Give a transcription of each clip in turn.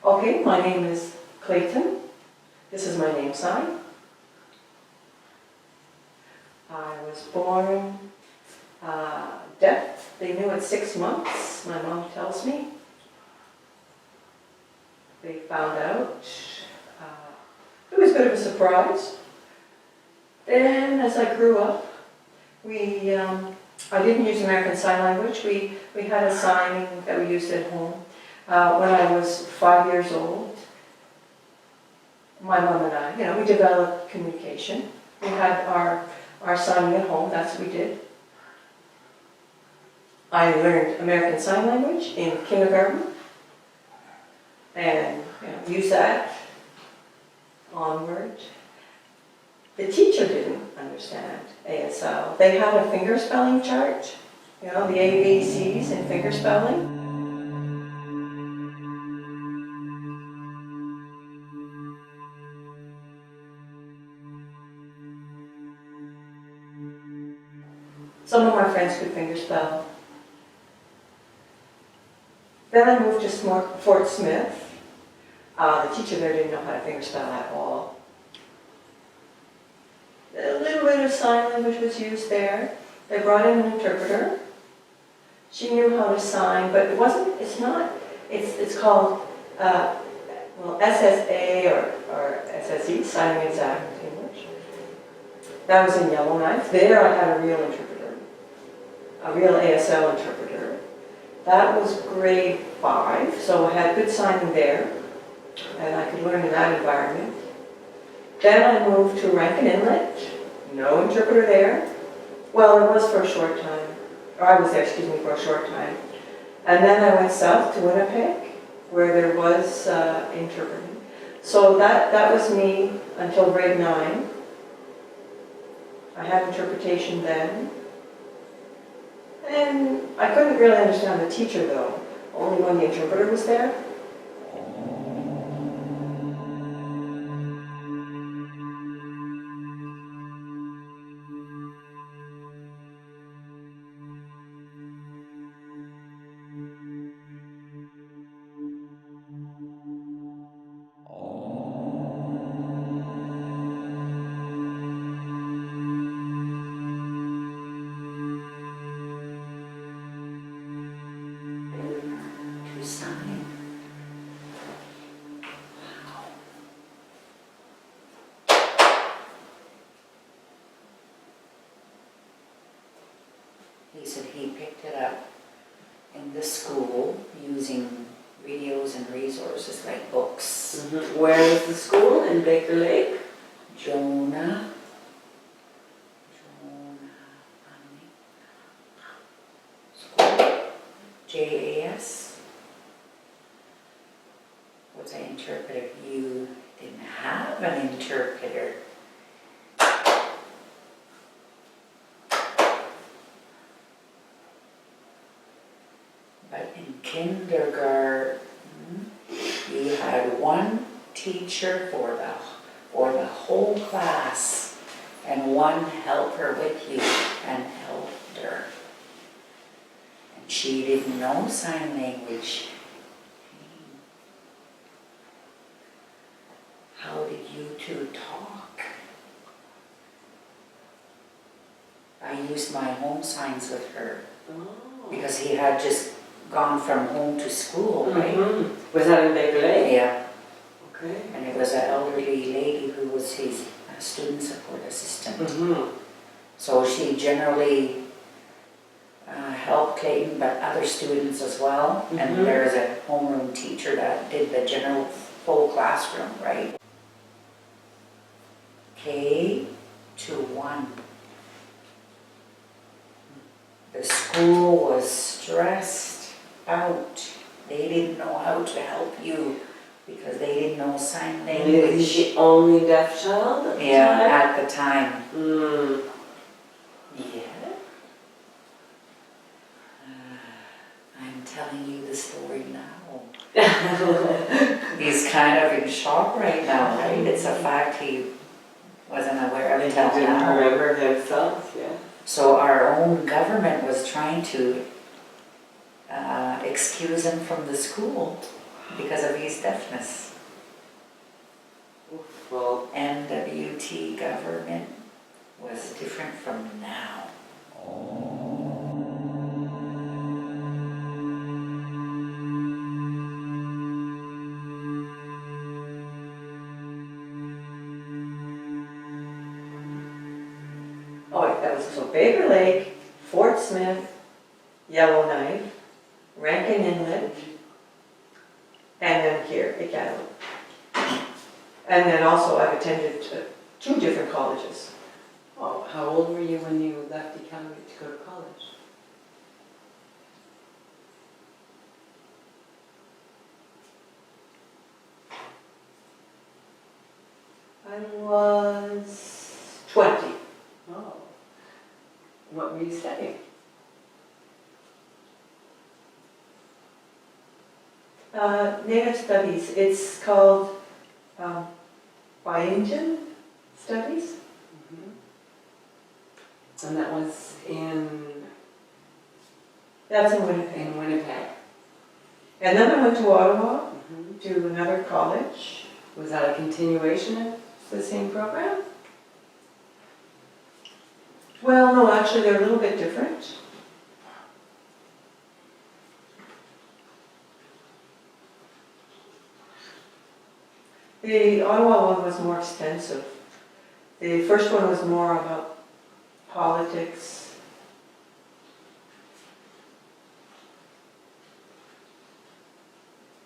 Okay, my name is Clayton. This is my name sign. I was born deaf. They knew at 6 months, my mom tells me. They found out. It was a bit of a surprise. Then, as I grew up, I didn't use American Sign Language. We had a sign that we used at home. When I was 5 years old, my mom and I, we developed communication. We had our signing at home, that's what we did. I learned American Sign Language in kindergarten and used that onward. The teacher didn't understand ASL. They had a finger spelling chart, the ABCs in finger spelling. Some of my friends could fingerspell. Then I moved to Fort Smith. The teacher there didn't know how to fingerspell at all. A little bit of sign language was used there. They brought in an interpreter. She knew how to sign, but it's called SSA or SSE, Signing Exact English. That was in Yellowknife. There I had a real interpreter, a real ASL interpreter. That was grade 5, so I had good signing there, and I could learn in that environment. Then I moved to Rankin Inlet, no interpreter there. Well, it was for a short time, or I was there, for a short time. And then I went south to Winnipeg, where there was interpreting. So that was me until grade 9. I had interpretation then. And I couldn't really understand the teacher though, only when the interpreter was there. He said he picked it up in the school using videos and resources like books. Mm-hmm. Where is the school? In Baker Lake? Jonah. School. JAS. Was an interpreter. You didn't have an interpreter. But in kindergarten, you had one teacher for the whole class and one helper with you, an elder. And she didn't know sign language. How did you two talk? I used my home signs with her. Oh. Because he had just gone from home to school, right? Mm-hmm. Was that in Baker Lake? Yeah. Okay. And it was an elderly lady who was his student support assistant. Mm-hmm. So she generally helped Clayton, but other students as well. Mm-hmm. And there's a homeroom teacher that did the general full classroom, right? K to 1. school was stressed out. They didn't know how to help you because they didn't know sign Was language. the only deaf child at the Yeah, time? at the time. Mm. Yeah. I'm telling you the story now. He's kind of in shock right now, right? It's a fact he wasn't aware of He until didn't now. remember himself, yeah. So our own government was trying to excuse him from the school because of his deafness. Well, NWT government was different from now. Oh, that was so Baker Lake, Fort Smith, Yellowknife, Rankin Inlet, and then here, Iqaluit. And then also I've attended 2 different colleges. oh, how old were you when you left Iqaluit to go to college? I was 20. Oh. What were you studying? Native Studies. It's called Bainjan Studies. Mm-hmm. And that was in That's in Winnipeg. Winnipeg. And then I went to Ottawa Mm-hmm. to another college. Was that a continuation of the same program? Well, no, actually they're a little bit different. The Ottawa one was more extensive. The first one was more about politics.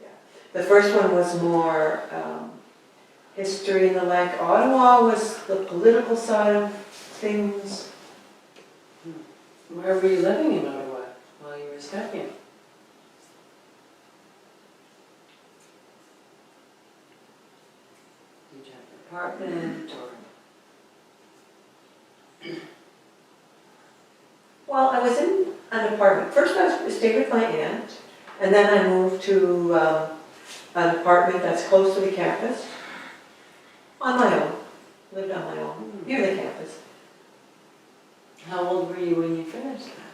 Yeah. The first one was more history and the like. Ottawa was the political side of things. Where were you living in Ottawa while you were studying? Did you have an apartment or? Well, I was in an apartment. First I stayed with my aunt, and then I moved to an apartment that's close to the campus, on my own. Lived on my own, near the campus. How old were you when you finished that?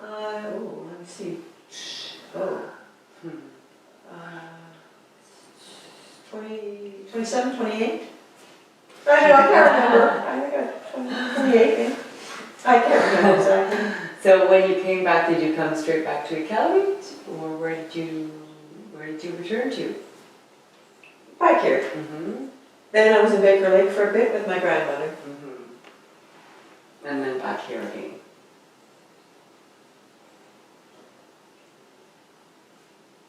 Oh, let me see. Oh, Hmm. 27, 28? I know, I can't remember. I think I 28, maybe. I can't remember exactly. So when you came back, did you come straight back to Iqaluit, or where did you return to? Back here. Mm-hmm. Then I was in Baker Lake for a bit with my grandmother. Mm-hmm. And then back here again.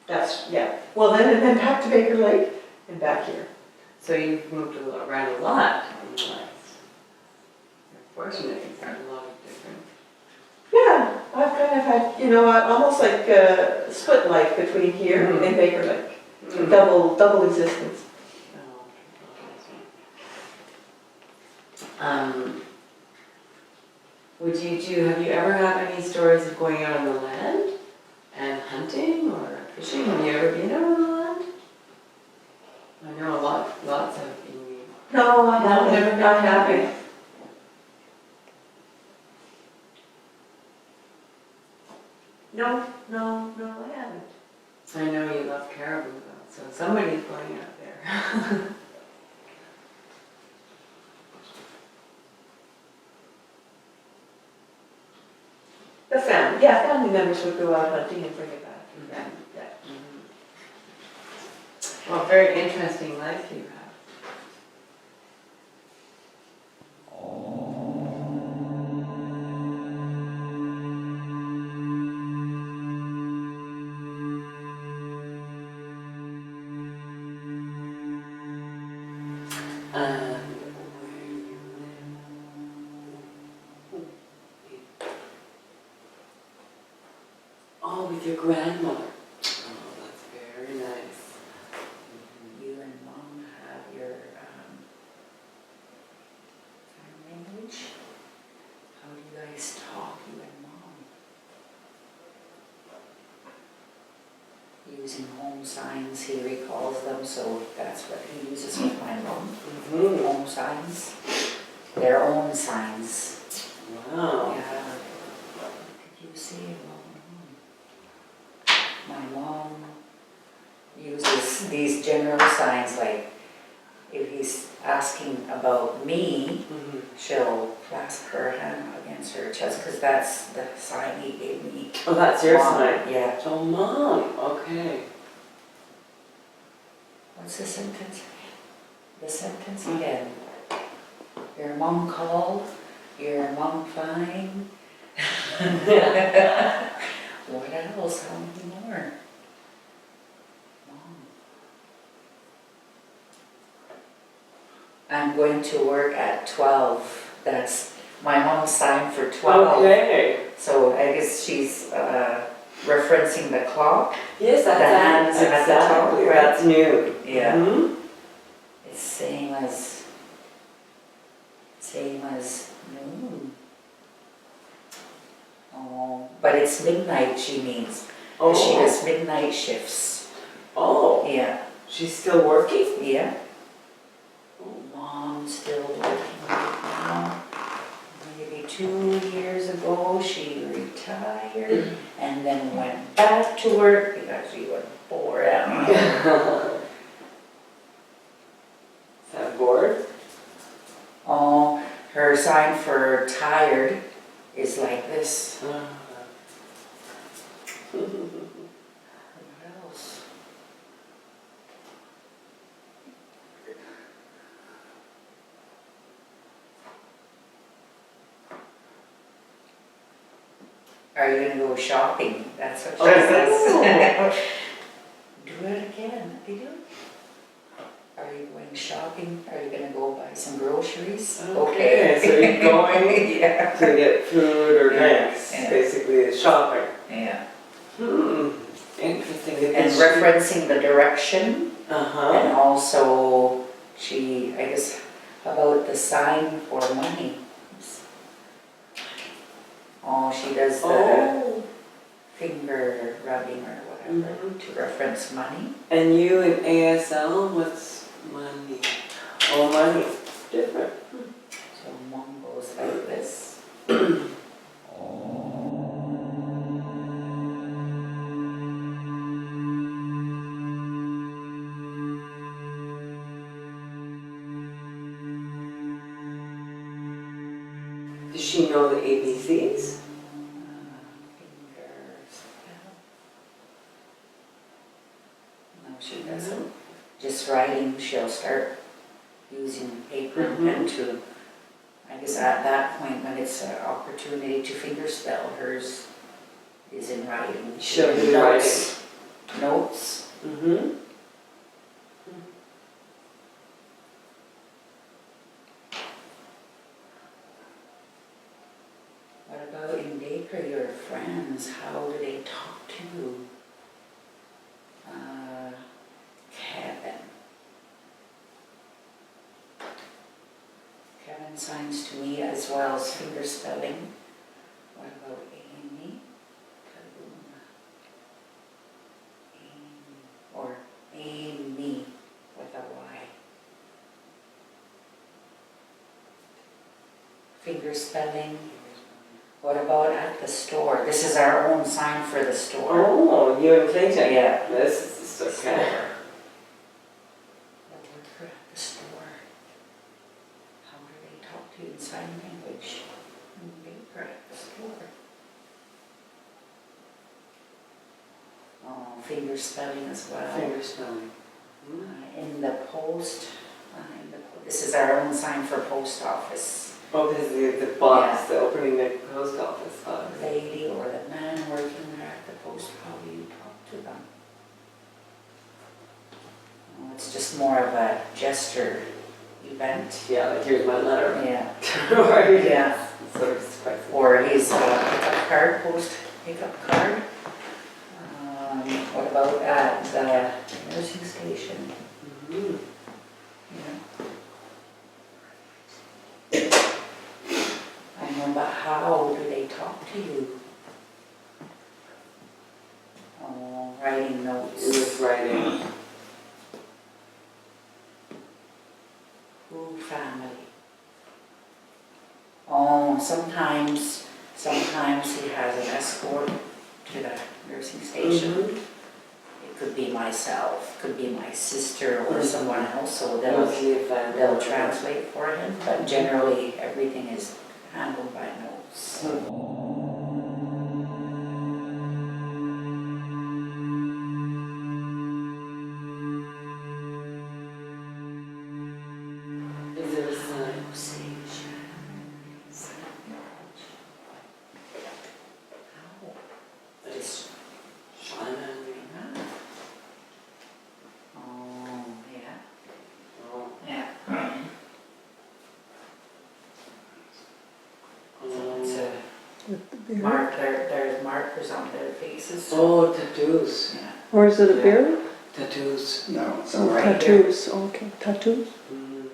That's, yeah. Well, then and then back to Baker Lake and back here. So you've moved around a lot in your life. You're fortunate you've got a lot of different. Yeah, I've kind of had, almost like a split life between here Mhm. and Baker Lake. Mhm. Double existence. Oh, have you ever had any stories of going out on the land and hunting or fishing? Have you ever been out on the land? I know lots of Inuit. No, I No, haven't. never been I haven't. No, I haven't. I know you love caribou though, so somebody's going out there. The family members would go out hunting and bring it back. Mhm. Yeah. Well, very interesting life you have. grandmother. Oh, that's very nice. You and Mom have your sign language. How do you guys talk, you and Mom? Using home signs, he recalls them, so that's what he uses with my mom. Home signs. Their own signs. Wow. Yeah. Did you see it? My mom uses these general signs, like if he's asking about me, she'll clasp her hand against her chest, because that's the sign he gave me. Oh, that's your Mom. sign? Yeah. Oh, Mom. Okay. What's the sentence? The sentence again. Your mom called, your mom fine. What else? How many more? Mom. I'm going to work at 12. That's my mom's sign for 12. Okay. So I guess she's referencing the clock. Yes, that's The hands at the top, exactly. right? That's new. Yeah. Mhm. It's same as noon. Oh, but it's midnight she means. 'Cause she does midnight shifts. Oh, Yeah. she's still working? Yeah. Mom's still working right now. Maybe 2 years ago she retired and then went back to work because she was bored out. Is that bored? Oh, her sign for tired is like this. What else? Are you gonna go shopping? That's what she says. Do it again. They do. Are you going shopping? Are you gonna go buy some groceries? Okay, so you're going Yeah. to get food or drinks, Yeah. basically it's shopping. Yeah. Interesting. And referencing the direction, Uh-huh. and also she, I guess, about the sign for money. Oh, she does the finger rubbing or whatever to reference money. And you in ASL, what's money? Oh, money. Different. So mom goes like this. Does she know the ABCs? Fingers. No, she doesn't. Just writing, she'll start using paper and pen to, I guess at that point when it's an opportunity to finger spell, hers is in writing. She'll do Notes. Notes. Mm-hmm. What about in Baker, your friends? How do they talk to you? Kevin. Kevin signs to me as well as finger spelling. What about Amy? Amy. Or Amy with a Y. Finger spelling. What about at the store? This is our own sign for the store. Oh, you and Clayton? Yeah. This is the store. Store. What about for at the store? How do they talk to you in sign language? Baker at the store. Oh, finger spelling as well. Finger spelling. In the post. This is our own sign for post office. Oh, this is the box, the opening the post office box. The lady or the man working there at the post, how do you talk to them? Oh, it's just more of a gesture event. Yeah, like here's my letter. Yeah. Right. Yeah. So it's quite Or his pickup card, post pickup card. What about at the nursing station? Mhm. Yeah. I know, but how do they talk to you? Oh, writing notes. With writing. Who family? Oh, sometimes he has an escort to the nursing station. Mhm. It could be myself, could be my sister or Mhm. someone else, so Mostly if I'm- they'll translate for him, but generally everything is handled by notes. Is there a sign? It's Shaman. oh, yeah. Oh. Yeah. Oh. There's markers on their faces. Oh, tattoos. Yeah. Or is it a Yeah. beard? Tattoos. No, it's Oh, right here. tattoos, okay, tattoos. Mm.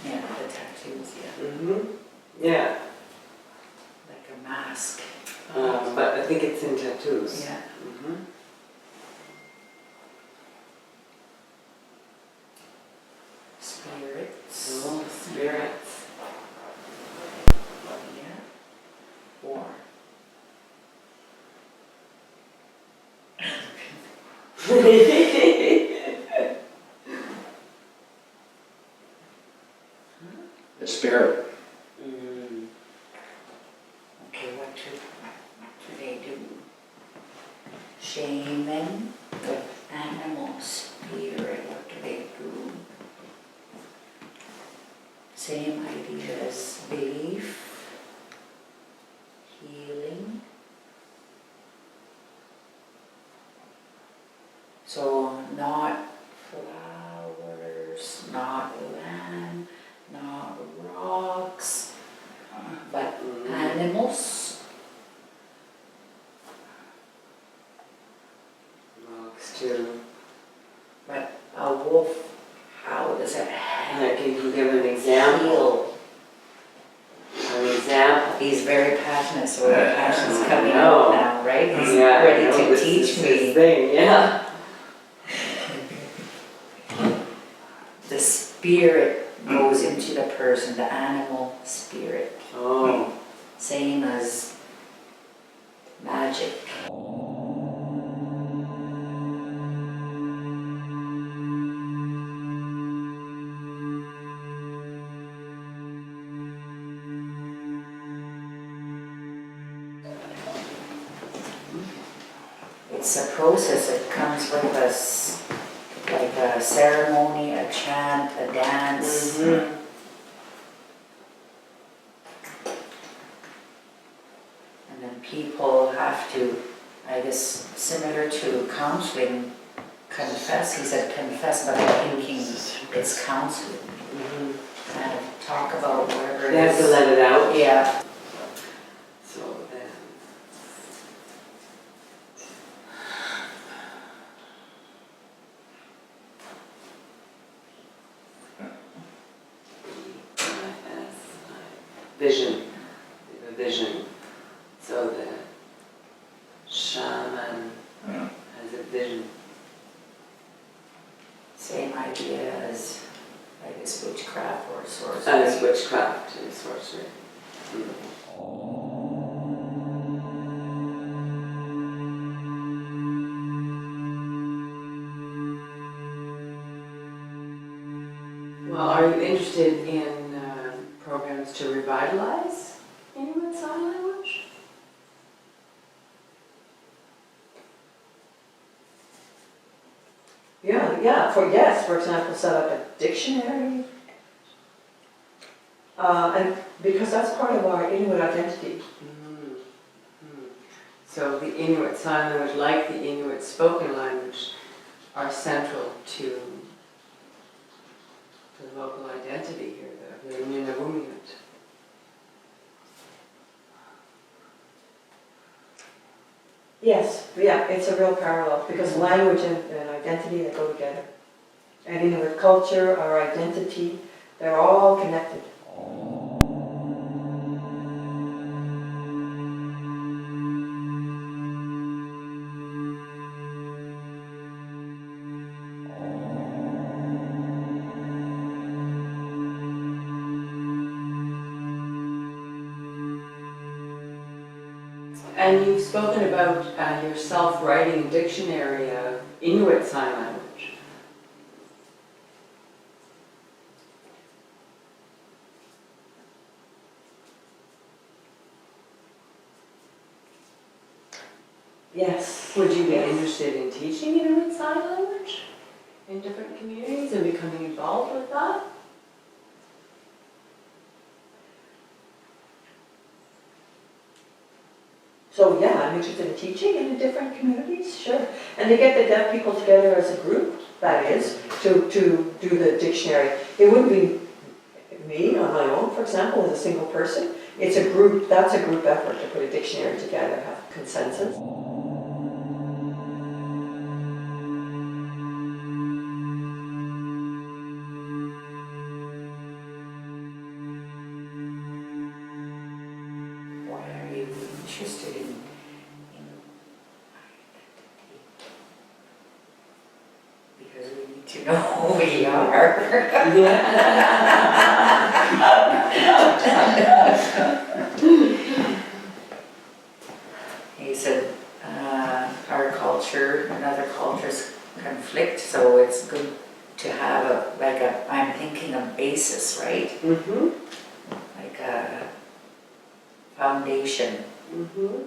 Yeah, the tattoos, yeah. Mhm. Yeah. Like a mask. But I think it's in tattoos. Yeah. Mhm. Spirits. Oh, spirits. Yeah. Or The spirit. Mm. okay, what do they do? Shaman, the animal spirit, what do they do? Same idea as belief, healing. So not flowers, not land, not rocks, but Mm. animals. Rocks too. But a wolf, how does it Like you can give an example. feel? An example. He's very passionate, so the passion's coming I know. out now, right? He's Yeah, I ready know, to this teach is his me. thing, yeah. The spirit goes into the person, the animal spirit. Oh. Same as magic. It's a process, it comes with us, like a ceremony, a chant, a dance. Mhm. And then people have to, I guess, similar to counseling, confess. He said confess, but I'm thinking it's counseling. Mhm. Kind of talk about whatever it They have to is. let it out. Yeah. So then. Vision. The vision. So the shaman has a vision. Same idea as, I guess, witchcraft or sorcery. That is witchcraft and sorcery. Well, are you interested in programs to revitalize Inuit Sign Language? Yeah, for example, set up a dictionary. And because that's part of our Inuit identity. So the Inuit Sign Language, like the Inuit spoken language, are central to the local identity here, the Inuit. Yes, yeah, it's a real parallel because language and identity, they go together. And Inuit culture, our identity, they're all connected. And you've spoken about yourself writing a dictionary of Inuit Sign Language. Yes. Would you be Yes. interested in teaching Inuit Sign Language in different communities and becoming involved with that? So yeah, I'm interested in teaching in different communities, sure. And to get the deaf people together as a group, that is, to do the dictionary. It wouldn't be me on my own, for example, as a single person. It's a group, that's a group effort to put a dictionary together, have consensus. Why are you interested in identity? Because we need to know who we are. He said our culture and other cultures conflict, so it's good to have I'm thinking a basis, right? Mm-hmm. Like a foundation. Mm-hmm.